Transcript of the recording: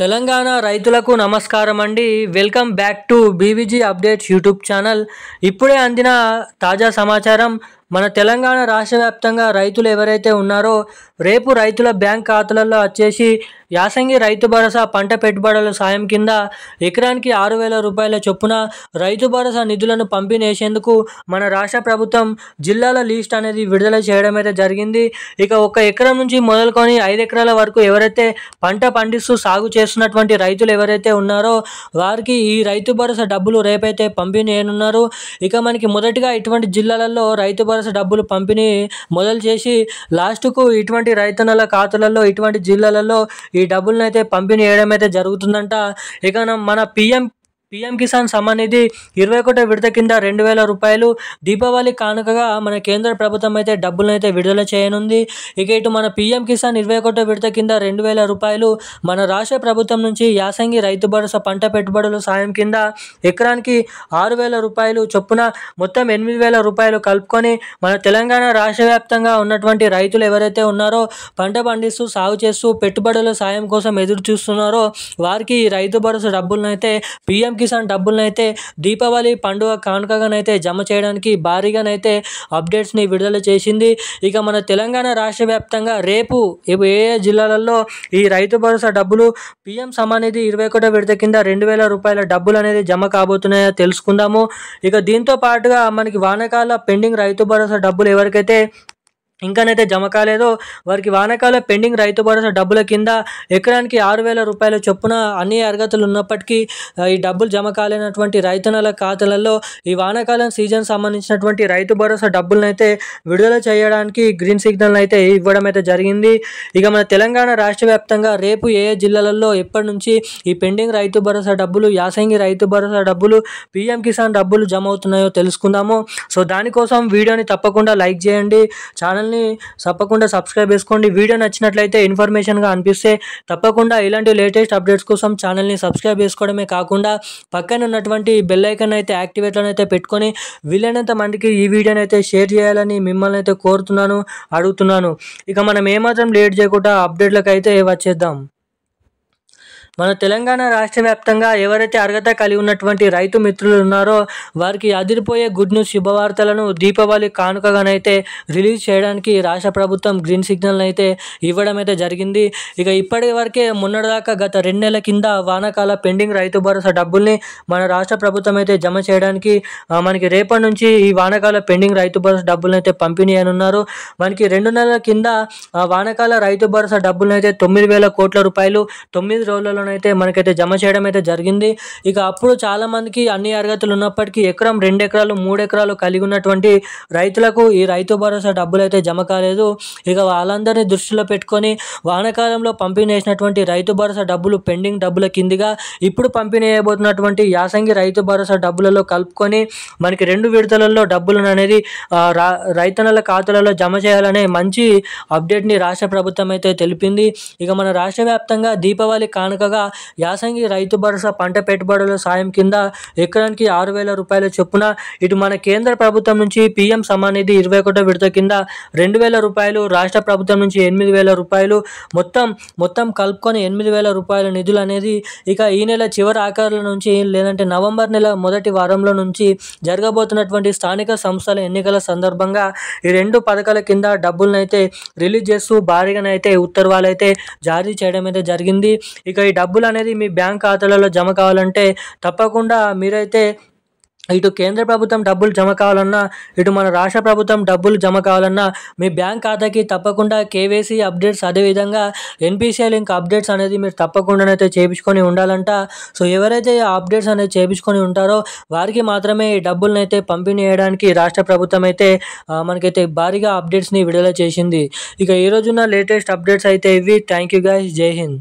తెలంగాణ రైతులకు నమస్కారం అండి. Welcome back to BVG updates YouTube channel. ఇప్పుడే అందిన తాజా సమాచారం. మన తెలంగాణ రాష్ట్ర వ్యాప్తంగా రైతులు ఎవరైతే ఉన్నారో రేపు రైతుల బ్యాంక్ ఖాతాలలో వచ్చేసి యాసంగి రైతు భరోసా పంట పెట్టుబడుల సాయం కింద ఎకరానికి 6,000 రూపాయల చొప్పున రైతు భరోసా నిధులను పంపిణీ చేసేందుకు మన రాష్ట్ర ప్రభుత్వం జిల్లాల లిస్ట్ అనేది విడుదల చేయడం అయితే జరిగింది. ఇక 1 ఎకరం నుంచి మొదలుకొని 5 ఎకరాల వరకు ఎవరైతే పంట పండిస్తూ సాగు చేస్తున్నటువంటి రైతులు ఎవరైతే ఉన్నారో వారికి ఈ రైతు భరోసా డబ్బులు రేపైతే పంపిణీ చేయనున్నారు. ఇక మనకి మొదటిగా ఇటువంటి జిల్లాలలో రైతు భరోసా డబ్బులు పంపిణీ మొదలు చేసి లాస్ట్కు ఇటువంటి రైతన్నల ఖాతాలలో ఇటువంటి జిల్లాలలో ఈ డబ్బులను అయితే పంపిణీ చేయడం అయితే జరుగుతుందంట. ఇక మన పిఎం కిసాన్ సమ్మాన్ నిధి 21వ విడత కింద 2,000 రూపాయలు దీపావళి కానుకగా మన కేంద్ర ప్రభుత్వం అయితే డబ్బులను అయితే విడుదల చేయనుంది. ఇక ఇటు మన పిఎం కిసాన్ 21వ విడత కింద 2,000 రూపాయలు మన రాష్ట్ర ప్రభుత్వం నుంచి యాసంగి రైతు భరోసా పంట పెట్టుబడుల సాయం కింద ఎకరానికి 6,000 రూపాయలు చొప్పున మొత్తం 8,000 రూపాయలు కలుపుకొని మన తెలంగాణ రాష్ట్ర వ్యాప్తంగా ఉన్నటువంటి రైతులు ఎవరైతే ఉన్నారో పంట పండిస్తూ సాగు చేస్తూ పెట్టుబడుల సాయం కోసం ఎదురు చూస్తున్నారో వారికి ఈ రైతు భరోసా డబ్బులను అయితే పిఎం కిసాన్ డబ్బులను అయితే దీపావళి పండుగ కానుకగానైతే జమ చేయడానికి భారీగానైతే అప్డేట్స్ని విడుదల చేసింది. ఇక మన తెలంగాణ రాష్ట్ర వ్యాప్తంగా రేపు ఏ జిల్లాలలో ఈ రైతు భరోసా డబ్బులు పిఎం సమ్మాన్ నిధి 21వ విడత కింద 2,000 రూపాయల డబ్బులు అనేది జమ కాబోతున్నాయో తెలుసుకుందాము. ఇక దీంతో పాటుగా మనకి వానాకాల పెండింగ్ రైతు భరోసా డబ్బులు ఎవరికైతే ఇంకానైతే జమ కాలేదో వారికి వానాకాల పెండింగ్ రైతు భరోసా డబ్బుల కింద ఎకరానికి 6,000 రూపాయల చొప్పున అన్ని అర్హతలు ఉన్నప్పటికీ ఈ డబ్బులు జమ కాలేనటువంటి రైతన్నల ఖాతాలలో ఈ వానాకాలం సీజన్ సంబంధించినటువంటి రైతు భరోసా డబ్బులను అయితే విడుదల చేయడానికి గ్రీన్ సిగ్నల్ అయితే ఇవ్వడం అయితే జరిగింది. ఇక మన తెలంగాణ రాష్ట్ర వ్యాప్తంగా రేపు ఏ జిల్లాలలో ఎప్పటి నుంచి ఈ పెండింగ్ రైతు భరోసా డబ్బులు యాసంగి రైతు భరోసా డబ్బులు పిఎం కిసాన్ డబ్బులు జమ అవుతున్నాయో తెలుసుకుందాము. సో దానికోసం వీడియోని తప్పకుండా లైక్ చేయండి, ఛానల్ తప్పకుండా సబ్స్క్రైబ్ చేసుకోండి. వీడియో నచ్చినట్లయితే ఇన్ఫర్మేషన్గా అనిపిస్తే తప్పకుండా ఇలాంటి లేటెస్ట్ అప్డేట్స్ కోసం ఛానల్ని సబ్స్క్రైబ్ చేసుకోవడమే కాకుండా పక్కన ఉన్నటువంటి బెల్ ఐకాన్ అయితే యాక్టివేట్లో అయితే పెట్టుకొని వీలైనంత మందికి ఈ వీడియోని అయితే షేర్ చేయాలని మిమ్మల్ని అయితే అడుగుతున్నాను. ఇక మనం ఏమాత్రం లేట్ చేయకుండా అప్డేట్లకు అయితే వచ్చేద్దాం. మన తెలంగాణ రాష్ట్ర వ్యాప్తంగా ఎవరైతే అర్హత కలిగి ఉన్నటువంటి రైతు మిత్రులు ఉన్నారో వారికి అదిరిపోయే గుడ్ న్యూస్ శుభవార్తలను దీపావళి కానుకగానైతే రిలీజ్ చేయడానికి రాష్ట్ర ప్రభుత్వం గ్రీన్ సిగ్నల్ అయితే ఇవ్వడం అయితే జరిగింది. ఇక ఇప్పటి వరకే మొన్నటిదాకా గత 2 నెలల కింద వానాకాల పెండింగ్ రైతు భరోసా డబ్బుల్ని మన రాష్ట్ర ప్రభుత్వం అయితే జమ చేయడానికి మనకి రేపటి నుంచి ఈ వానాకాల పెండింగ్ రైతు భరోసా డబ్బులను అయితే పంపిణీ చేయనున్నారు. మనకి 2 నెలల కింద వానాకాల రైతు భరోసా డబ్బులను అయితే 9,000 కోట్ల రూపాయలు 9 రోజులలో అయితే మనకైతే జమ చేయడం అయితే జరిగింది. ఇక అప్పుడు చాలా మందికి అన్ని అర్హతలు ఉన్నప్పటికీ ఎకరం 2 ఎకరాలు 3 ఎకరాలు కలిగి ఉన్నటువంటి రైతులకు ఈ రైతు భరోసా డబ్బులు అయితే జమ కాలేదు. ఇక వాళ్ళందరినీ దృష్టిలో పెట్టుకొని వానాకాలంలో పంపిణీ చేసినటువంటి రైతు భరోసా డబ్బులు పెండింగ్ డబ్బుల కిందిగా ఇప్పుడు పంపిణీ చేయబోతున్నటువంటి యాసంగి రైతు భరోసా డబ్బులలో కలుపుకొని మనకి 2 విడతలలో డబ్బులను అనేది రైతన్నల ఖాతాలలో జమ చేయాలనే మంచి అప్డేట్ని రాష్ట్ర ప్రభుత్వం అయితే తెలిపింది. ఇక మన రాష్ట్ర వ్యాప్తంగా దీపావళి కానుకగా యాసంగి రైతు భరోసా పంట పెట్టుబడుల సాయం కింద ఎకరానికి 6,000 రూపాయల చొప్పున ఇటు మన కేంద్ర ప్రభుత్వం నుంచి పిఎం సమ్మాన్ నిధి 21వ విడత కింద 2,000 రూపాయలు, రాష్ట్ర ప్రభుత్వం నుంచి 8,000 రూపాయలు మొత్తం కలుపుకొని 8,000 రూపాయల నిధులు అనేది ఇక ఈ నెల చివరి ఆఖరుల నుంచి లేదంటే నవంబర్ నెల మొదటి వారంలో నుంచి జరగబోతున్నటువంటి స్థానిక సంస్థల ఎన్నికల సందర్భంగా ఈ 2 పథకాల కింద డబ్బులను అయితే రిలీజ్ చేస్తూ భారీగానైతే ఉత్తర్వులు అయితే జారీ చేయడం అయితే జరిగింది. ఇక ఈ డబ్బులు అనేది మీ బ్యాంక్ ఖాతాలలో జమ కావాలంటే తప్పకుండా మీరైతే ఇటు కేంద్ర ప్రభుత్వం డబ్బులు జమ కావాలన్నా ఇటు మన రాష్ట్ర ప్రభుత్వం డబ్బులు జమ కావాలన్నా మీ బ్యాంక్ ఖాతాకి తప్పకుండా కేవైసీ అప్డేట్స్ అదేవిధంగా ఎన్పిసిఐ లింక్ అప్డేట్స్ అనేది మీరు తప్పకుండానైతే చేయించుకొని ఉండాలంట. సో ఎవరైతే అప్డేట్స్ అనేది చేయించుకొని ఉంటారో వారికి మాత్రమే ఈ డబ్బులను అయితే పంపిణీ చేయడానికి రాష్ట్ర ప్రభుత్వం అయితే మనకైతే భారీగా అప్డేట్స్ని విడుదల చేసింది. ఇక ఈ రోజున్న లేటెస్ట్ అప్డేట్స్ అయితే ఇవి. Thank you guys. జై హింద్.